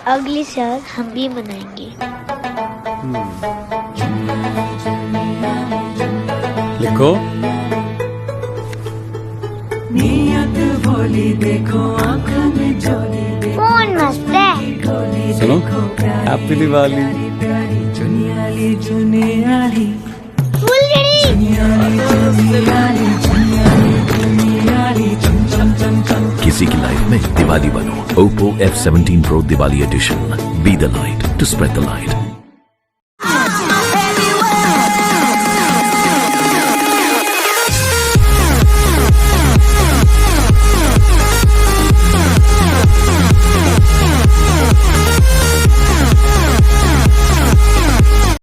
अगली साल हम भी मनाएंगे। लिखो। नियत भोली देखो आँख में झोली देखो, फोन मस्त है। सुनो, हैप्पी दिवाली। चुनियाली चुनियाली फुलझड़ी। चुनियाली चुनियाली चुनियाली चुनियाली चम चम चम चम। किसी की लाइफ में दिवाली बनो। Oppo F17 Pro Diwali Edition. Be the light to spread the light.